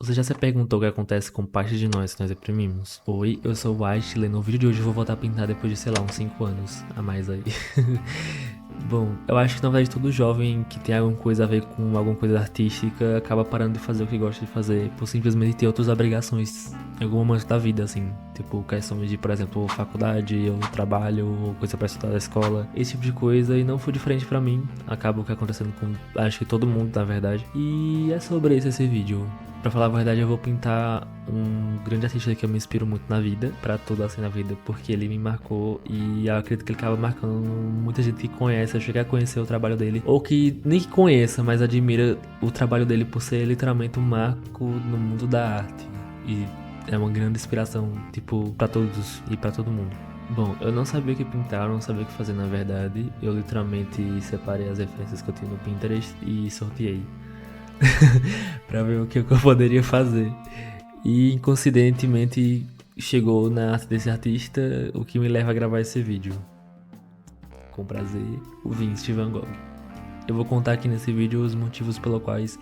Você já se perguntou o que acontece com parte de nós que nós reprimimos? Oi, eu sou o White, lendo o vídeo de hoje eu vou voltar a pintar depois de, sei lá, uns 5 anos a mais aí. Bom, eu acho que na verdade todo jovem que tem alguma coisa a ver com alguma coisa artística acaba parando de fazer o que gosta de fazer por simplesmente ter outras obrigações em algum momento da vida, assim. Tipo, questões de, por exemplo, faculdade, ou trabalho, ou coisa pra estudar da escola, esse tipo de coisa, e não foi diferente pra mim. Acaba o que acontecendo com, acho que todo mundo, na verdade. E é sobre isso esse vídeo. Pra falar a verdade, eu vou pintar um grande artista que eu me inspiro muito na vida, pra toda assim na vida, porque ele me marcou e eu acredito que ele acaba marcando muita gente que conhece, eu cheguei a conhecer o trabalho dele, ou que nem que conheça, mas admira o trabalho dele por ser literalmente um marco no mundo da arte. E é uma grande inspiração, tipo, pra todos e pra todo mundo. Bom, eu não sabia o que pintar, eu não sabia o que fazer na verdade. Eu literalmente separei as referências que eu tinha no Pinterest e sorteei. Pra ver o que eu poderia fazer. E coincidentemente chegou na arte desse artista, o que me leva a gravar esse vídeo. Com prazer, o Vincent Van Gogh. Eu vou contar aqui nesse vídeo os motivos pelo quais,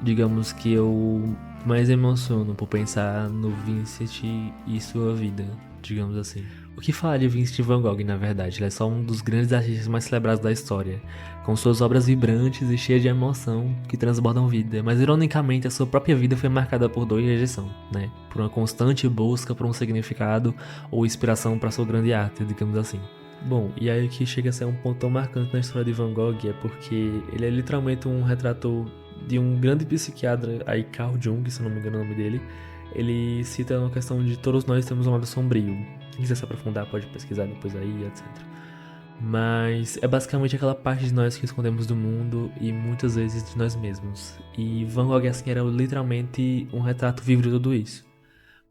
digamos que eu mais emociono por pensar no Vincent e sua vida, digamos assim. O que falar de Vincent Van Gogh, na verdade? Ele é só um dos grandes artistas mais celebrados da história, com suas obras vibrantes e cheias de emoção que transbordam vida, mas ironicamente a sua própria vida foi marcada por dor e rejeição, né? Por uma constante busca por um significado ou inspiração para sua grande arte, digamos assim. Bom, e aí que chega a ser um ponto tão marcante na história de Van Gogh é porque ele é literalmente um retrato de um grande psiquiatra, aí Carl Jung, se não me engano o nome dele. Ele cita uma questão de todos nós temos um lado sombrio. Quem quiser se aprofundar pode pesquisar depois aí, etc. Mas é basicamente aquela parte de nós que escondemos do mundo e muitas vezes de nós mesmos. E Van Gogh assim era literalmente um retrato vivo de tudo isso.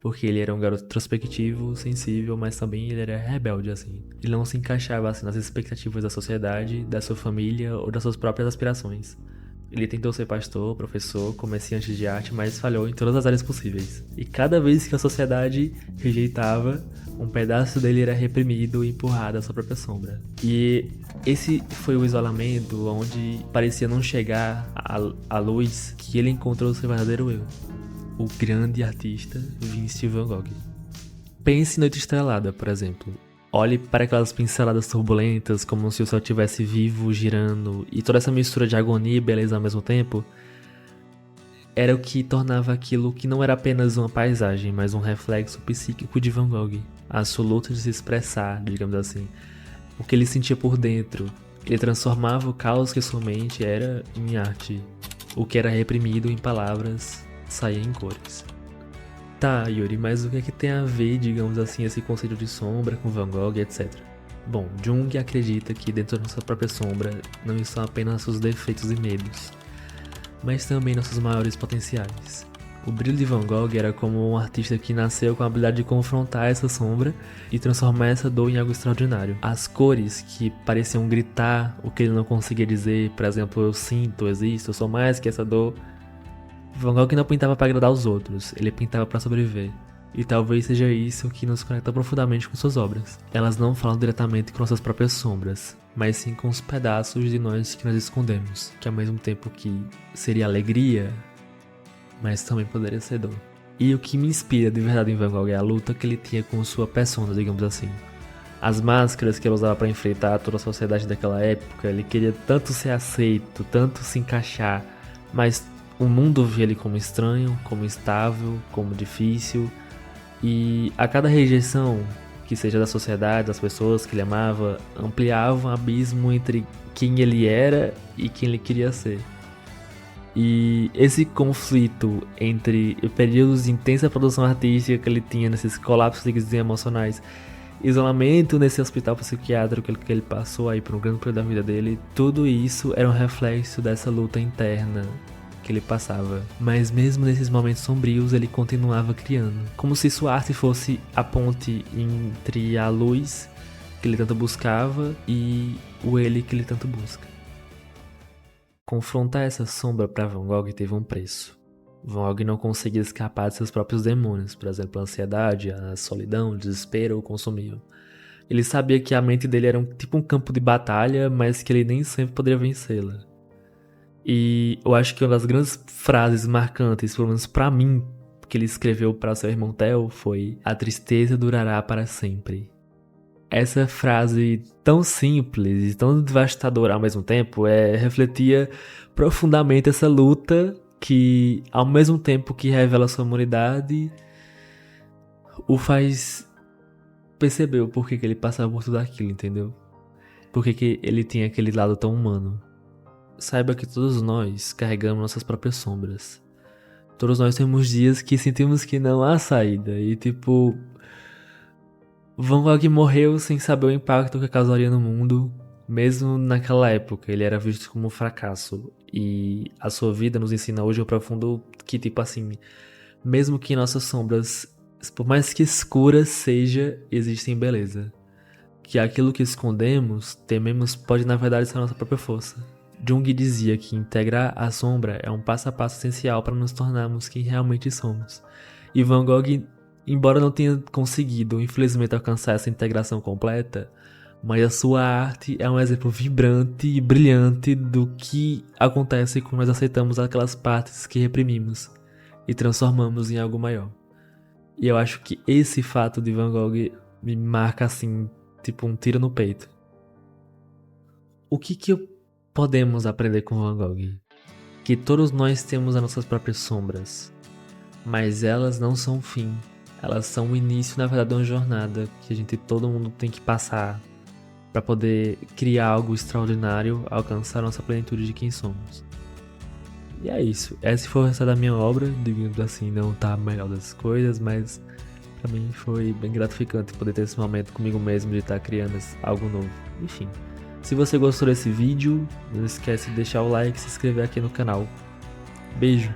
Porque ele era um garoto introspectivo, sensível, mas também ele era rebelde, assim. Ele não se encaixava, assim, nas expectativas da sociedade, da sua família ou das suas próprias aspirações. Ele tentou ser pastor, professor, comerciante de arte, mas falhou em todas as áreas possíveis. E cada vez que a sociedade rejeitava, um pedaço dele era reprimido e empurrado à sua própria sombra. E esse foi o isolamento onde parecia não chegar à luz que ele encontrou o seu verdadeiro eu. O grande artista Vincent Van Gogh. Pense em Noite Estrelada, por exemplo. Olhe para aquelas pinceladas turbulentas, como se o céu estivesse vivo, girando, e toda essa mistura de agonia e beleza ao mesmo tempo, era o que tornava aquilo que não era apenas uma paisagem, mas um reflexo psíquico de Van Gogh. A sua luta de se expressar, digamos assim. O que ele sentia por dentro. Ele transformava o caos que sua mente era em arte. O que era reprimido em palavras saía em cores. Tá, Yuri, mas o que é que tem a ver, digamos assim, esse conceito de sombra com Van Gogh, etc? Bom, Jung acredita que dentro da nossa própria sombra não estão apenas nossos defeitos e medos, mas também nossos maiores potenciais. O brilho de Van Gogh era como um artista que nasceu com a habilidade de confrontar essa sombra e transformar essa dor em algo extraordinário. As cores que pareciam gritar o que ele não conseguia dizer, por exemplo, eu sinto, eu existo, eu sou mais que essa dor. Van Gogh não pintava para agradar os outros, ele pintava para sobreviver. E talvez seja isso que nos conecta profundamente com suas obras. Elas não falam diretamente com nossas próprias sombras, mas sim com os pedaços de nós que nós escondemos, que ao mesmo tempo que seria alegria, mas também poderia ser dor. E o que me inspira de verdade em Van Gogh é a luta que ele tinha com sua persona, digamos assim. As máscaras que ele usava para enfrentar toda a sociedade daquela época, ele queria tanto ser aceito, tanto se encaixar, mas o mundo via ele como estranho, como instável, como difícil. E a cada rejeição, que seja da sociedade, das pessoas que ele amava, ampliava um abismo entre quem ele era e quem ele queria ser. E esse conflito entre períodos de intensa produção artística que ele tinha, nesses colapsos emocionais, isolamento nesse hospital psiquiátrico que ele passou aí por um grande período da vida dele, tudo isso era um reflexo dessa luta interna que ele passava. Mas mesmo nesses momentos sombrios, ele continuava criando, como se sua arte fosse a ponte entre a luz que ele tanto buscava e o ele que ele tanto busca. Confrontar essa sombra para Van Gogh teve um preço. Van Gogh não conseguia escapar de seus próprios demônios, por exemplo, a ansiedade, a solidão, o desespero o consumiam. Ele sabia que a mente dele era tipo um campo de batalha, mas que ele nem sempre poderia vencê-la. E eu acho que uma das grandes frases marcantes, pelo menos pra mim, que ele escreveu para seu irmão Theo foi: "A tristeza durará para sempre". Essa frase tão simples e tão devastadora ao mesmo tempo refletia profundamente essa luta que, ao mesmo tempo que revela sua humanidade, o faz perceber o porquê que ele passava por tudo aquilo, entendeu? Por que ele tinha aquele lado tão humano. Saiba que todos nós carregamos nossas próprias sombras. Todos nós temos dias que sentimos que não há saída. E tipo, Van Gogh morreu sem saber o impacto que causaria no mundo. Mesmo naquela época, ele era visto como um fracasso. E a sua vida nos ensina hoje o profundo que, tipo assim, mesmo que nossas sombras, por mais que escuras seja, existem beleza. Que aquilo que escondemos, tememos, pode na verdade ser a nossa própria força. Jung dizia que integrar a sombra é um passo a passo essencial para nos tornarmos quem realmente somos. E Van Gogh, embora não tenha conseguido, infelizmente, alcançar essa integração completa, mas a sua arte é um exemplo vibrante e brilhante do que acontece quando nós aceitamos aquelas partes que reprimimos e transformamos em algo maior. E eu acho que esse fato de Van Gogh me marca assim, tipo um tiro no peito. O que podemos aprender com Van Gogh? Que todos nós temos as nossas próprias sombras, mas elas não são o fim. Elas são o início, na verdade, de uma jornada que todo mundo tem que passar para poder criar algo extraordinário, alcançar a nossa plenitude de quem somos. E é isso. Essa foi o resto da minha obra, digamos assim, não tá a melhor das coisas, mas pra mim foi bem gratificante poder ter esse momento comigo mesmo de estar criando algo novo. Enfim, se você gostou desse vídeo, não esquece de deixar o like e se inscrever aqui no canal. Beijo!